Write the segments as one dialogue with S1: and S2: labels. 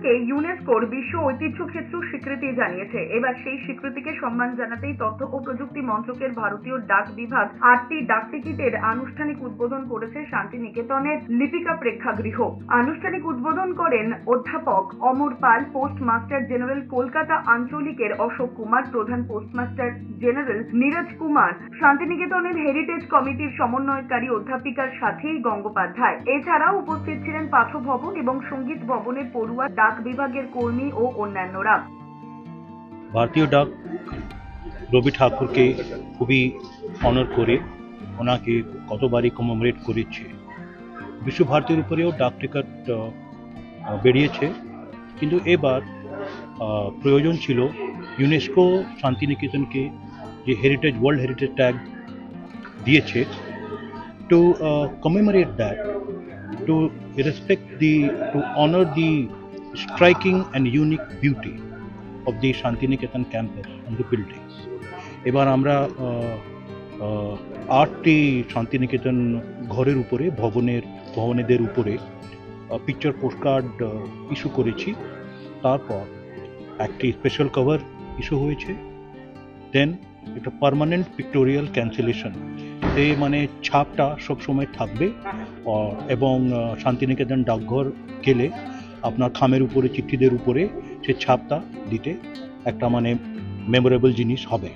S1: শান্তিনিকেতনকে ইউনেস্কোর বিশ্ব ঐতিহ্য ক্ষেত্র স্বীকৃতি জানিয়েছে। এবার সেই স্বীকৃতিকে সম্মান জানাতেই তথ্য ও প্রযুক্তি মন্ত্রকের ভারতীয় ডাক বিভাগ 8টি ডাক টিকিটের আনুষ্ঠানিক উদ্বোধন করেছে শান্তিনিকেতনের লিপিকা প্রেক্ষাগৃহ। আনুষ্ঠানিক উদ্বোধন করেন অধ্যাপক অমর পাল, পোস্টমাস্টার জেনারেল কলকাতা আঞ্চলিকের অশোক কুমার, প্রধান পোস্টমাস্টার জেনারেল নীরজ কুমার, শান্তিনিকেতনের হেরিটেজ কমিটির সমন্বয়কারী অধ্যাপিকার সাথেই গঙ্গোপাধ্যায়। এছাড়াও উপস্থিত ছিলেন পাঠ্য ভবন এবং সঙ্গীত ভবনের পড়ুয়া, ডাক বিভাগের কর্মী ও অন্যান্যরা।
S2: ভারতীয় ডাক রবি ঠাকুরকে খুবই অনার করে ওনাকে কতবারই কমেমোরেট করেছে। বিশ্বভারতীর উপরেও ডাক টিকিট বেরিয়েছে, কিন্তু এবার প্রয়োজন ছিল ইউনেস্কো শান্তিনিকেতনকে যে হেরিটেজ, ওয়ার্ল্ড হেরিটেজ ট্যাগ দিয়েছে, to commemorate that, to to honor the striking and unique beauty of the Shantiniketan campus and the buildings. এবার আমরা 8টি শান্তিনিকেতন ঘরের উপরে, ভবনেদের উপরে পিকচার পোস্টকার্ড ইস্যু করেছি। তারপর একটি স্পেশাল কভার ইস্যু হয়েছে, দেন একটা পার্মানেন্ট পিক্টোরিয়াল ক্যান্সেলেশন, মানে ছাপটা সবসময় থাকবে। এবং শান্তিনিকেতন ডাকঘর গেলে আপনার খামের উপরে, চিঠিদের উপরে সে ছাপটা দিতে একটা মানে মেমোরেবল জিনিস হবে।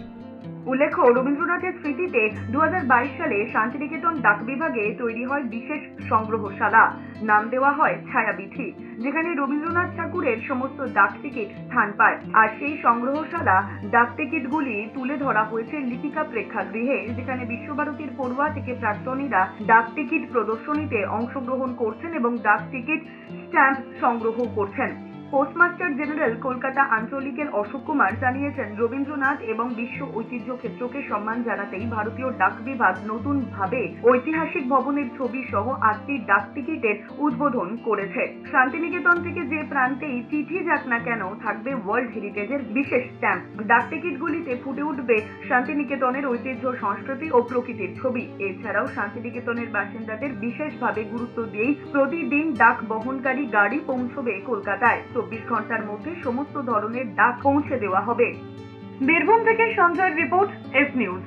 S1: উল্লেখ্য, রবীন্দ্রনাথের স্মৃতিতে 2022 সালে শান্তিনিকেতন ডাক বিভাগে তৈরি হয় বিশেষ সংগ্রহশালা, নাম দেওয়া হয় ছায়াবিথি, যেখানে রবীন্দ্রনাথ ঠাকুরের সমস্ত ডাক টিকিট স্থান পায়। আর সেই সংগ্রহশালা ডাক টিকিটগুলি তুলে ধরা হয়েছে লিপিকা প্রেক্ষাগৃহে, যেখানে বিশ্বভারতীর পড়ুয়া থেকে প্রাক্তনীরা ডাক টিকিট প্রদর্শনীতে অংশগ্রহণ করছেন এবং ডাক টিকিট স্ট্যাম্প সংগ্রহ করছেন। পোস্টমাস্টার জেনারেল কলকাতা আঞ্চলিকের অশোক কুমার জানিয়েছেন, রবীন্দ্রনাথ এবং বিশ্ব ঐতিহ্য ক্ষেত্রকে সম্মান জানাতেই ভারতীয় ডাক বিভাগ নতুনভাবে ঐতিহাসিক ভবনের ছবি সহ 8টি ডাক টিকিটের উদ্বোধন করেছে। শান্তিনিকেতন থেকে যে প্রান্তেই চিঠি যাক না কেন, থাকবে ওয়ার্ল্ড হেরিটেজের বিশেষ স্ট্যাম্প। ডাক টিকিটগুলিতে ফুটে উঠবে শান্তিনিকেতনের ঐতিহ্য, সংস্কৃতি ও প্রকৃতির ছবি। এছাড়াও শান্তিনিকেতনের বাসিন্দাদের বিশেষভাবে গুরুত্ব দিয়েই প্রতিদিন ডাক বহনকারী গাড়ি পৌঁছবে কলকাতায়। 24 ঘন্টার মধ্যে সমস্ত ধরনের ডাক পৌঁছে দেওয়া হবে। বীরভূম থেকে সঞ্জয়ের রিপোর্ট, এস নিউজ।